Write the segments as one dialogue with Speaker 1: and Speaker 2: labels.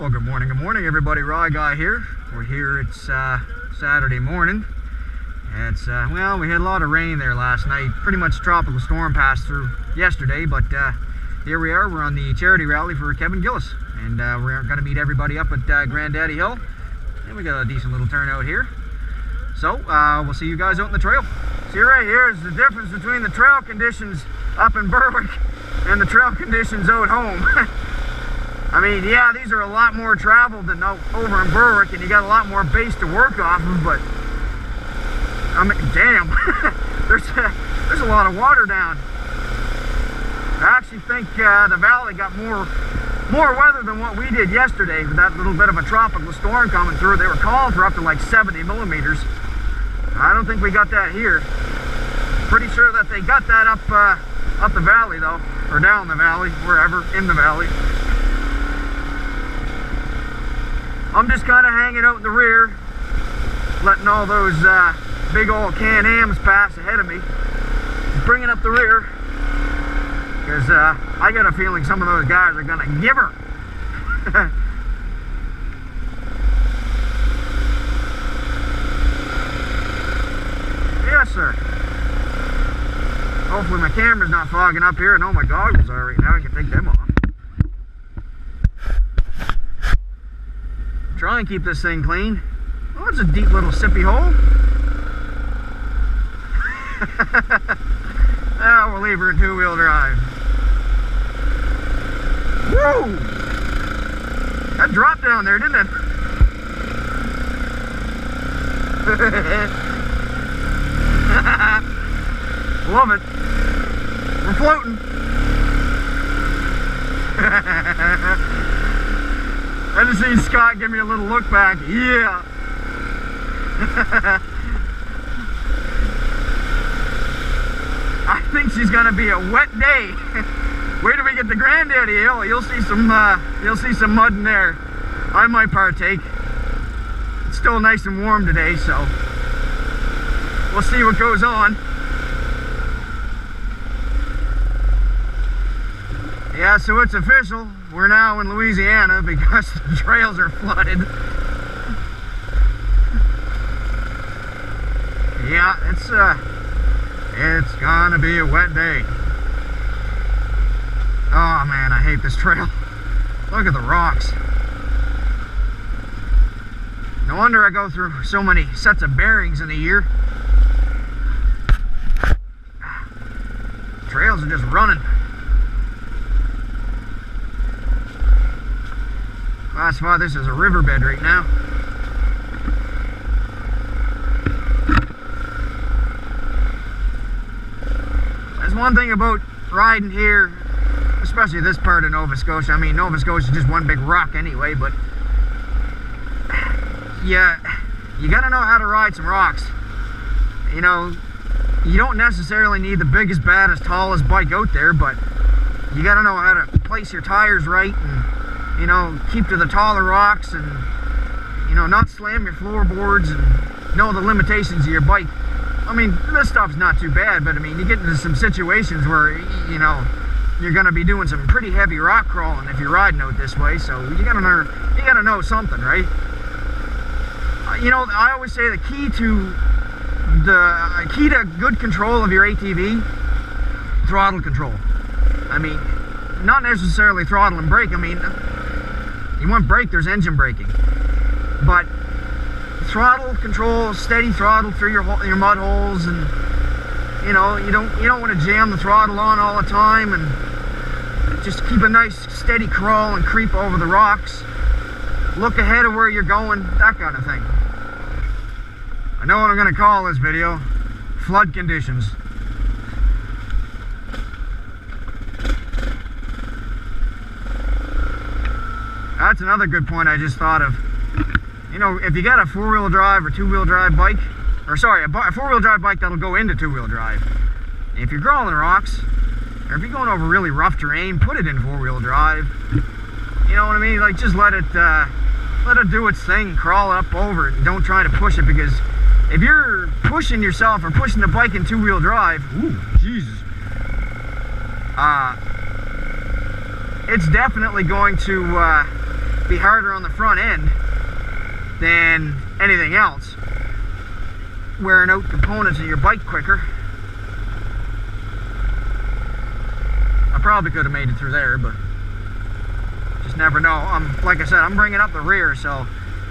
Speaker 1: Well, good morning everybody. Raw Guy here. We're here, it's Saturday morning. It's well, we had a lot of rain there last night. Pretty much tropical storm passed through yesterday, but here we are. We're on the charity rally for Kevin Gillis, and we're going to meet everybody up at Granddaddy Hill, and we got a decent little turnout here. So we'll see you guys out in the trail. See, right here is the difference between the trail conditions up in Berwick and the trail conditions out home. I mean, yeah, these are a lot more traveled than over in Berwick, and you got a lot more base to work off of, but I mean, damn, there's a lot of water down. I actually think the valley got more weather than what we did yesterday with that little bit of a tropical storm coming through. They were calling for up to like 70 millimeters. I don't think we got that here. Pretty sure that they got that up the valley though, or down the valley, wherever in the valley. I'm just kind of hanging out in the rear, letting all those big old Can-Ams pass ahead of me. Just bringing up the rear, because I got a feeling some of those guys are gonna give her. Yes, sir. Hopefully my camera's not fogging up here. I know my goggles are right now. I can take them off. Try and keep this thing clean. Oh, it's a deep little sippy hole. Oh, we'll leave her in two-wheel drive. Whoa! That dropped down there, didn't it? Love it. We're floating. I just seen Scott give me a little look back. Yeah. I think she's gonna be a wet day. Wait till we get to Granddaddy Hill. You'll see some mud in there. I might partake. It's still nice and warm today, so we'll see what goes on. Yeah, so it's official. We're now in Louisiana because the trails are flooded. Yeah, it's gonna be a wet day. Oh man, I hate this trail. Look at the rocks. No wonder I go through so many sets of bearings in a year. Trails are just running. That's why this is a riverbed right now. There's one thing about riding here, especially this part of Nova Scotia. I mean, Nova Scotia is just one big rock anyway, but yeah, you gotta know how to ride some rocks. You know, you don't necessarily need the biggest, baddest, tallest bike out there, but you gotta know how to place your tires right and, you know, keep to the taller rocks and, you know, not slam your floorboards and know the limitations of your bike. I mean, this stuff's not too bad, but I mean, you get into some situations where, you know, you're going to be doing some pretty heavy rock crawling if you're riding out this way, so you got to know something, right? You know, I always say the key to good control of your ATV, throttle control. I mean, not necessarily throttle and brake. I mean, you want brake, there's engine braking, but throttle control, steady throttle through your mud holes, and you know, you don't want to jam the throttle on all the time, and just keep a nice steady crawl and creep over the rocks. Look ahead of where you're going, that kind of thing. I know what I'm going to call this video: flood conditions. That's another good point I just thought of. You know, if you got a four-wheel drive or two-wheel drive bike, or sorry, a four-wheel drive bike that'll go into two-wheel drive, if you're crawling rocks, or if you're going over really rough terrain, put it in four-wheel drive. You know what I mean? Like, just let it do its thing, crawl up over it, and don't try to push it, because if you're pushing yourself or pushing the bike in two-wheel drive, ooh, Jesus, it's definitely going to be harder on the front end than anything else. Wearing out components of your bike quicker. I probably could have made it through there, but just never know. Like I said, I'm bringing up the rear, so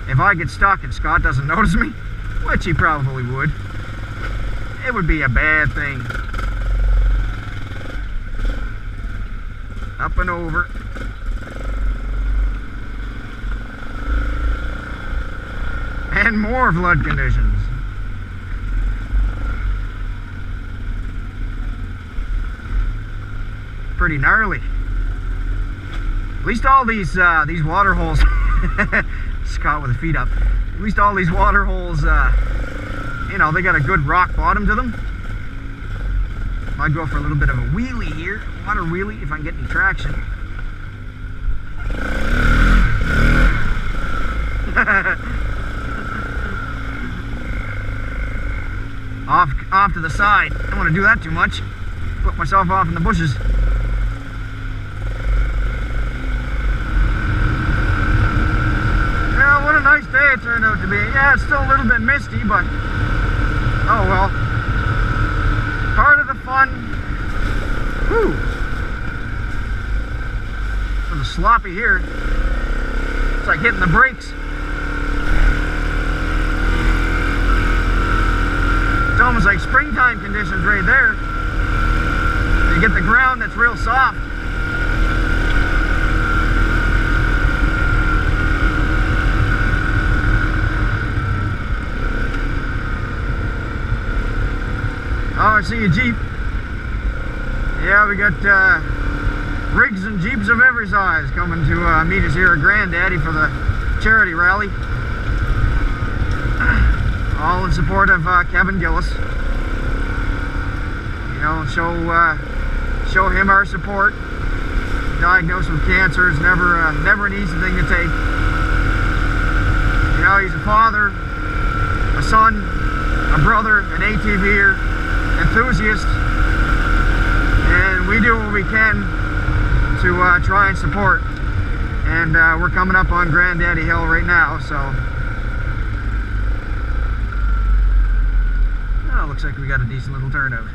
Speaker 1: if I get stuck and Scott doesn't notice me, which he probably would, it would be a bad thing. Up and over. And more flood conditions. Pretty gnarly. At least all these water holes, Scott with his feet up, at least all these water holes, you know, they got a good rock bottom to them. Might go for a little bit of a wheelie here, water wheelie, if I can get any traction. off to the side. I don't want to do that too much. Put myself off in the bushes. Yeah, what a nice day it turned out to be. Yeah, it's still a little bit misty, but oh well. Part of the fun. Whew. A little sloppy here. It's like hitting the brakes. It's almost like springtime conditions right there. You get the ground that's real soft. Oh, I see a Jeep. Yeah, we got rigs and Jeeps of every size coming to meet us here at Granddaddy for the charity rally. All in support of Kevin Gillis. You know, show him our support. Diagnosed with cancer is never an easy thing to take. You know, he's a father, a son, a brother, an ATVer, enthusiast, and we do what we can to try and support. And we're coming up on Granddaddy Hill right now, so looks like we got a decent little turnout.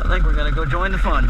Speaker 1: I think we're gonna go join the fun.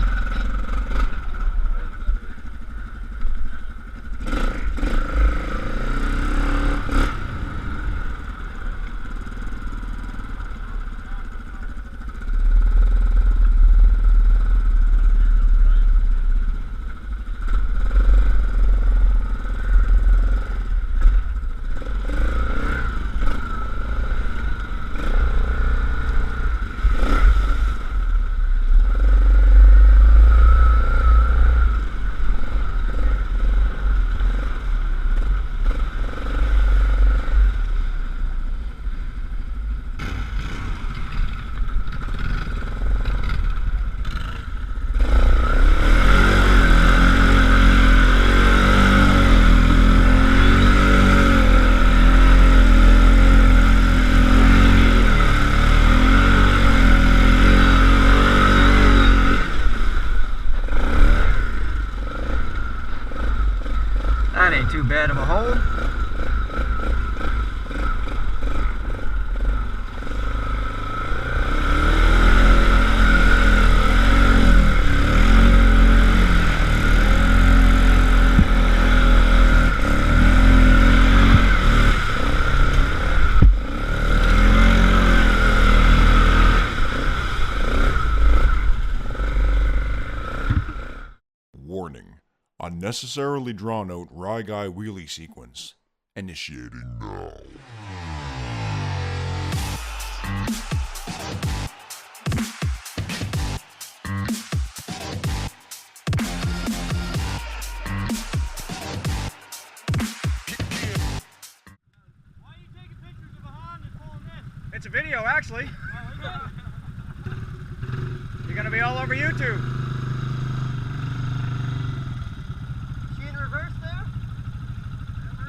Speaker 1: That ain't too bad of a hole.
Speaker 2: Warning. Unnecessarily drawn out Rye Guy wheelie sequence. Initiating now.
Speaker 1: It's a video, actually. You're gonna be all over YouTube.
Speaker 3: She in reverse there?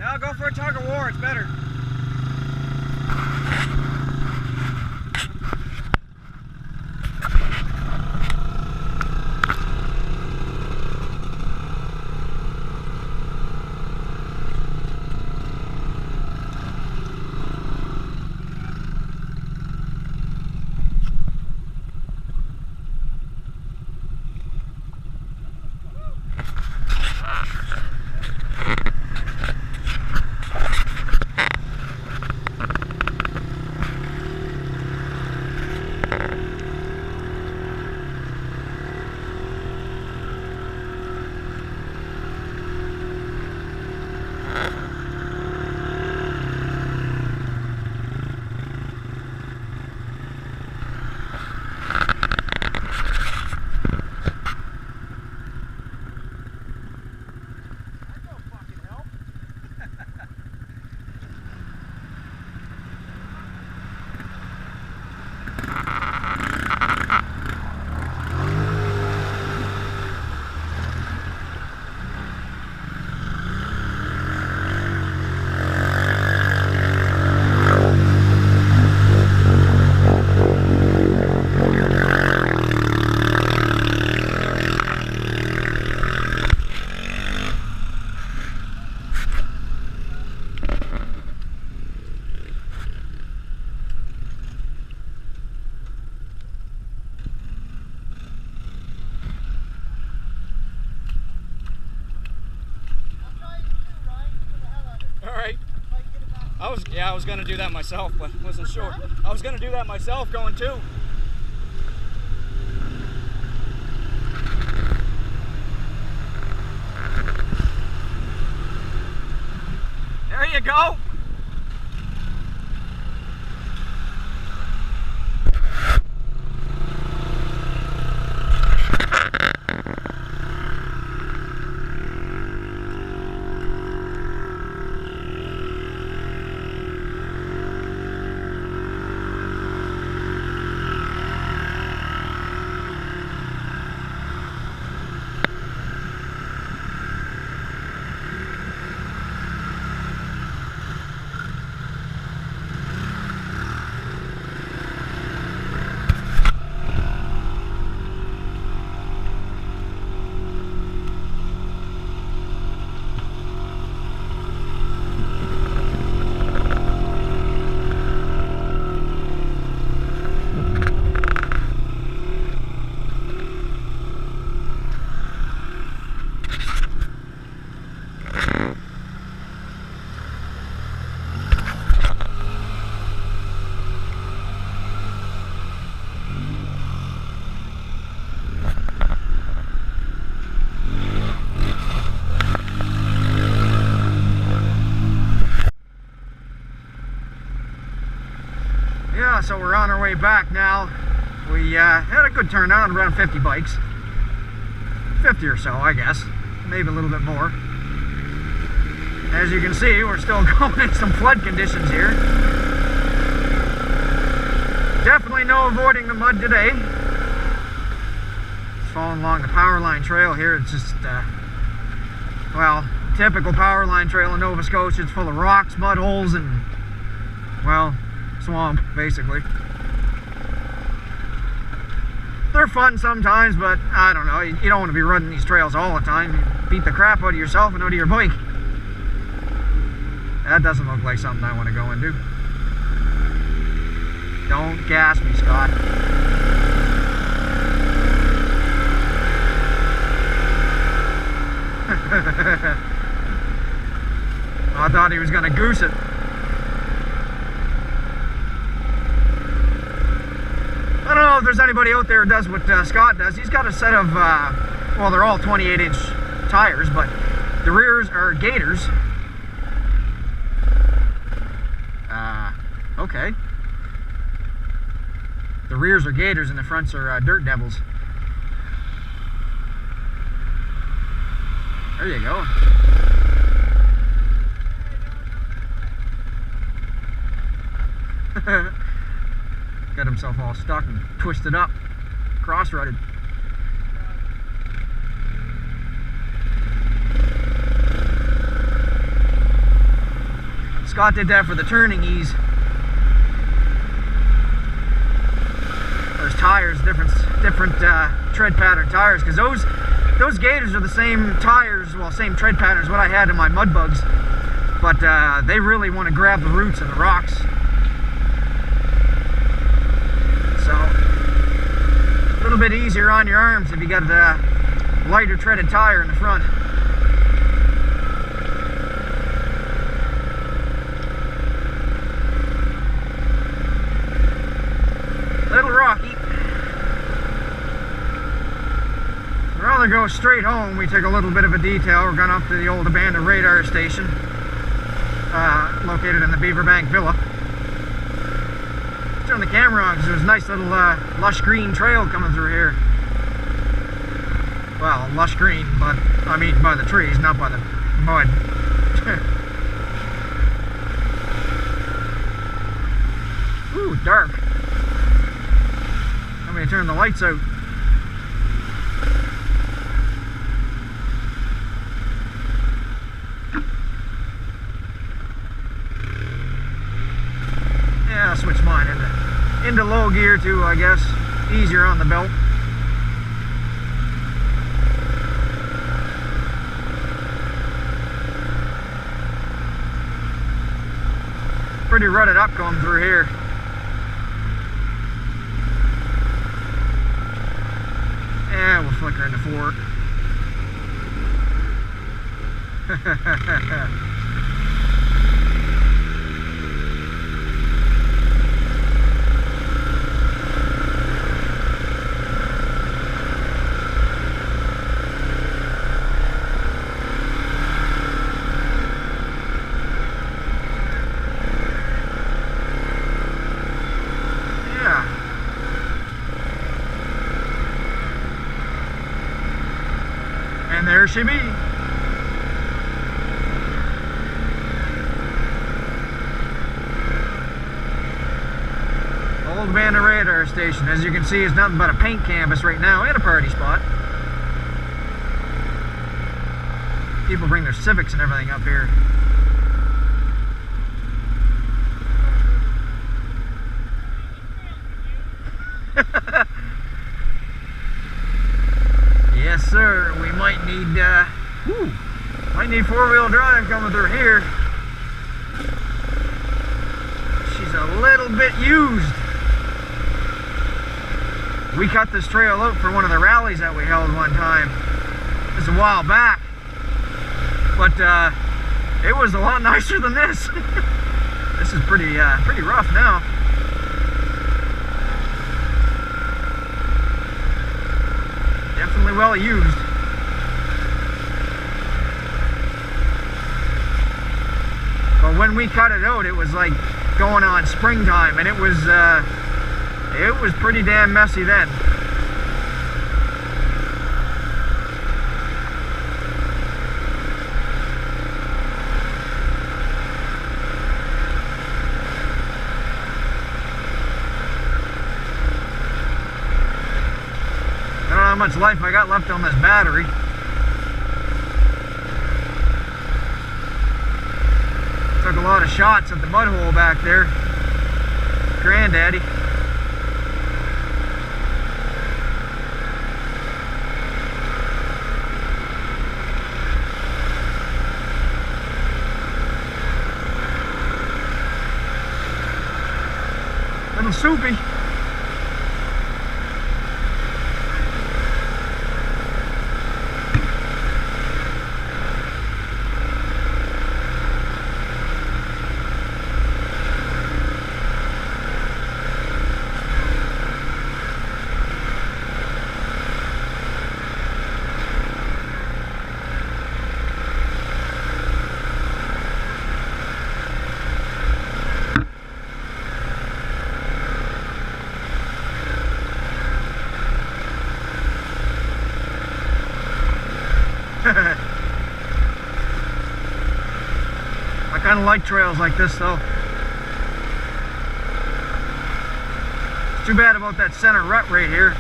Speaker 1: Now go for a tug of war, it's better. I was gonna do that myself, but wasn't sure. I was gonna do that myself going too. There you go. So we're on our way back now. We had a good turnout, around 50 bikes. 50 or so, I guess. Maybe a little bit more. As you can see, we're still going in some flood conditions here. Definitely no avoiding the mud today. Just following along the power line trail here. It's just, well, typical power line trail in Nova Scotia. It's full of rocks, mud holes, and, well, swamp, basically. They're fun sometimes, but I don't know. You don't want to be running these trails all the time. You beat the crap out of yourself and out of your bike. That doesn't look like something I want to go into. Don't gas me, Scott. I thought he was going to goose it. I don't know if there's anybody out there who does what Scott does. He's got a set of, well, they're all 28-inch tires, but the rears are Gators. Okay. The rears are Gators and the fronts are Dirt Devils. There you go. Got himself all stuck and twisted up, cross-rutted. Scott did that for the turning ease. Those tires, different tread pattern tires, because those Gators are the same tires, well, same tread pattern as what I had in my mud bugs, but they really want to grab the roots and the rocks. So a little bit easier on your arms if you got a lighter treaded tire in the front. Little rocky. We'd rather go straight home. We took a little bit of a detour. We're going up to the old abandoned radar station located in the Beaverbank Villa. Turn the camera on because there's a nice little lush green trail coming through here. Well, lush green, but I mean by the trees, not by the mud. Ooh, dark. I'm going to turn the lights out. Yeah, I'll switch mine into low gear too, I guess. Easier on the belt. Pretty rutted up going through here. Yeah, we'll flicker into 4. And there she be. Old abandoned radar station. As you can see, it's nothing but a paint canvas right now and a party spot. People bring their Civics and everything up here. Yes, sir. We might need 4-wheel drive coming through here. She's a little bit used. We cut this trail out for one of the rallies that we held one time. This is a while back, but it was a lot nicer than this. This is pretty rough now. Definitely well used. But when we cut it out, it was like going on springtime, and it was pretty damn messy then. I don't know how much life I got left on this battery. Took a lot of shots at the mud hole back there. Granddaddy. little soupy. I kind of like trails like this though. It's too bad about that center rut right here.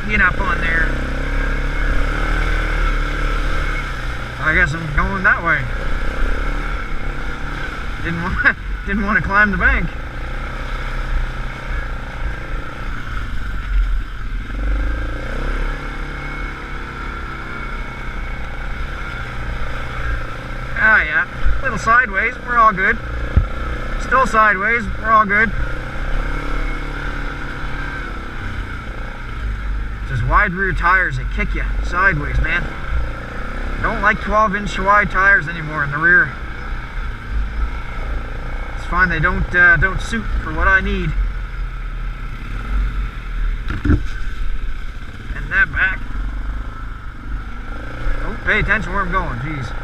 Speaker 1: Get up on there. I guess I'm going that way. Didn't want to climb the bank. Ah, yeah, a little sideways, we're all good. Still sideways, we're all good. Just wide rear tires, they kick you sideways, man. Don't like 12-inch wide tires anymore in the rear. It's fine, they don't suit for what I need. And that back. Oh, pay attention where I'm going, jeez.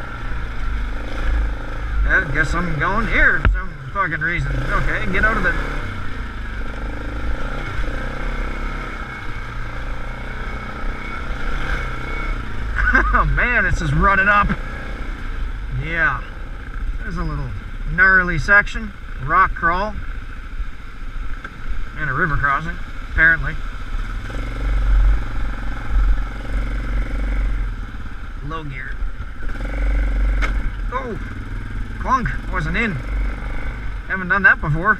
Speaker 1: I guess I'm going here for some fucking reason. Okay, get out of there. Oh man, this is running up. Yeah. There's a little gnarly section. Rock crawl. And a river crossing, apparently. Low gear. Oh! Clunk, wasn't in. Haven't done that before.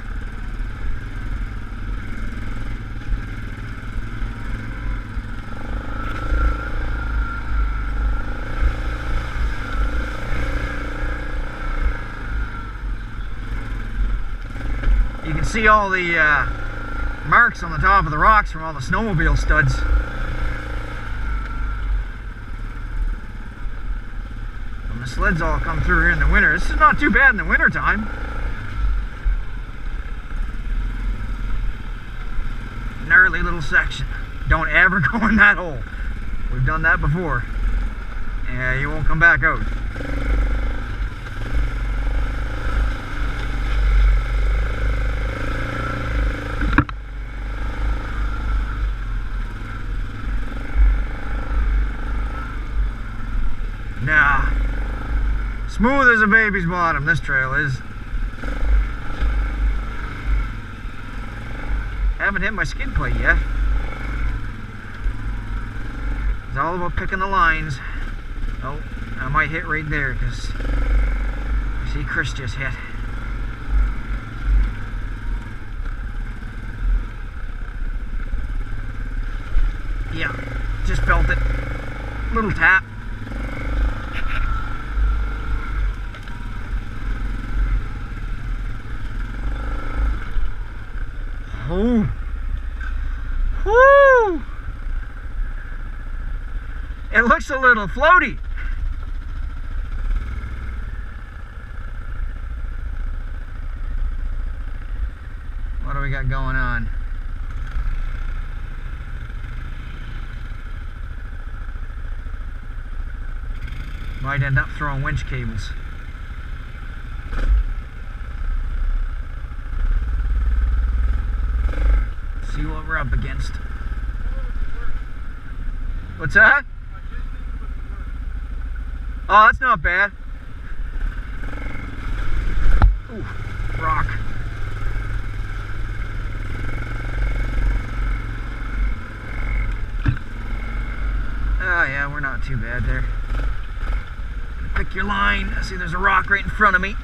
Speaker 1: You can see all the marks on the top of the rocks from all the snowmobile studs. Sleds all come through here in the winter. This is not too bad in the winter time. Gnarly little section. Don't ever go in that hole. We've done that before. Yeah, you won't come back out. Nah. Smooth as a baby's bottom, this trail is. Haven't hit my skid plate yet. It's all about picking the lines. Oh, I might hit right there because I see Chris just hit. Yeah, just felt it. Little tap. Oh, whoo! It looks a little floaty. What do we got going on? Might end up throwing winch cables. See what we're up against. What's that? Oh, that's not bad. Ooh, rock. Oh yeah, we're not too bad there. Pick your line. I see there's a rock right in front of me.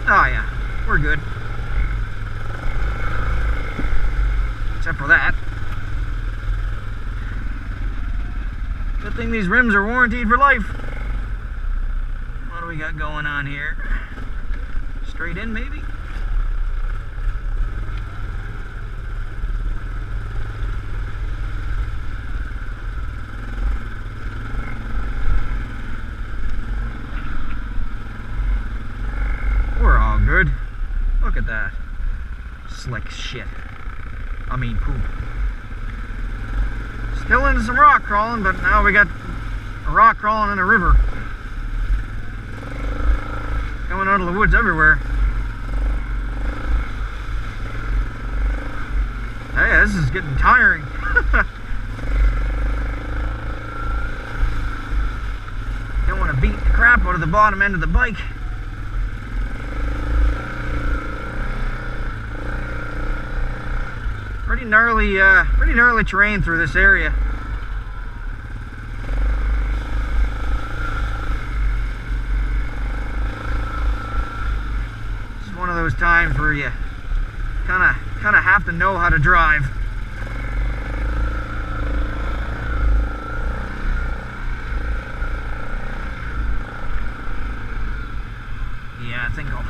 Speaker 1: Oh yeah, we're good. Except for that. Good thing these rims are warranted for life. What do we got going on here? Straight in, maybe? We're all good. Look at that. Slick shit. I mean poop. Still into some rock crawling, but now we got a rock crawling in a river. Coming out of the woods everywhere. Hey, this is getting tiring. Don't want to beat the crap out of the bottom end of the bike. Pretty gnarly terrain through this area. It's one of those times where you kind of have to know how to drive. Yeah, I think I'll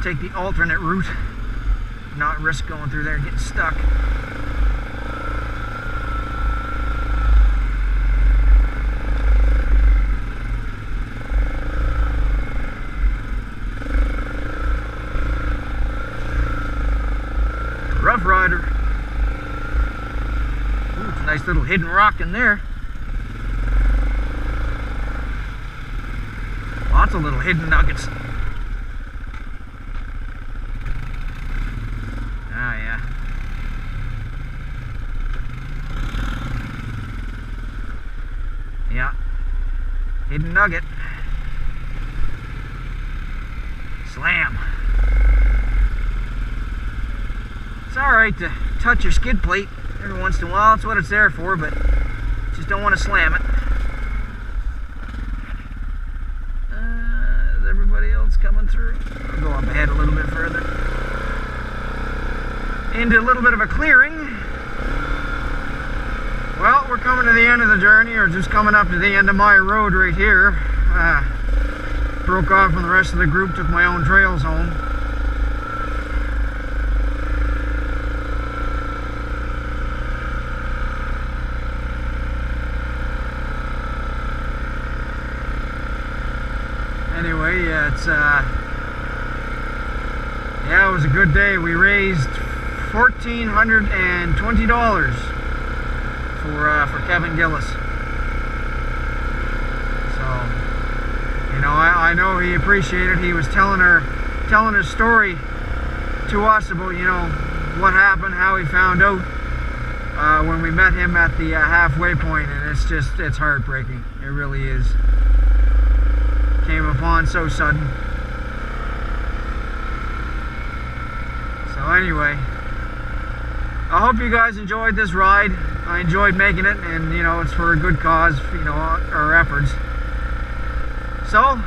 Speaker 1: take the alternate route. Not risk going through there and getting stuck. Rough Rider. Ooh, it's a nice little hidden rock in there. Lots of little hidden nuggets. Ah, yeah. Yeah. Hidden nugget. Slam. It's alright to touch your skid plate every once in a while. That's what it's there for, but just don't want to slam it. Is everybody else coming through? I'll go up ahead a little bit further. Into a little bit of a clearing. Well, we're coming to the end of the journey, or just coming up to the end of my road right here. Broke off from the rest of the group, took my own trails home. Anyway, yeah, it was a good day. We raised $1,420 for Kevin Gillis. So, you know, I know he appreciated. He was telling his story to us about, you know, what happened, how he found out when we met him at the halfway point, and it's heartbreaking. It really is. Came upon so sudden. So anyway, I hope you guys enjoyed this ride. I enjoyed making it, and you know, it's for a good cause, you know, our efforts. So I'm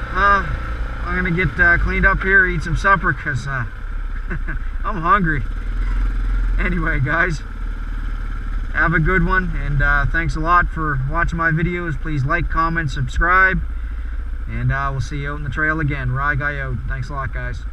Speaker 1: gonna get cleaned up here, eat some supper, because I'm hungry. Anyway, guys, have a good one, and thanks a lot for watching my videos. Please like, comment, subscribe, and we'll see you out in the trail again. Rye Guy out. Thanks a lot, guys.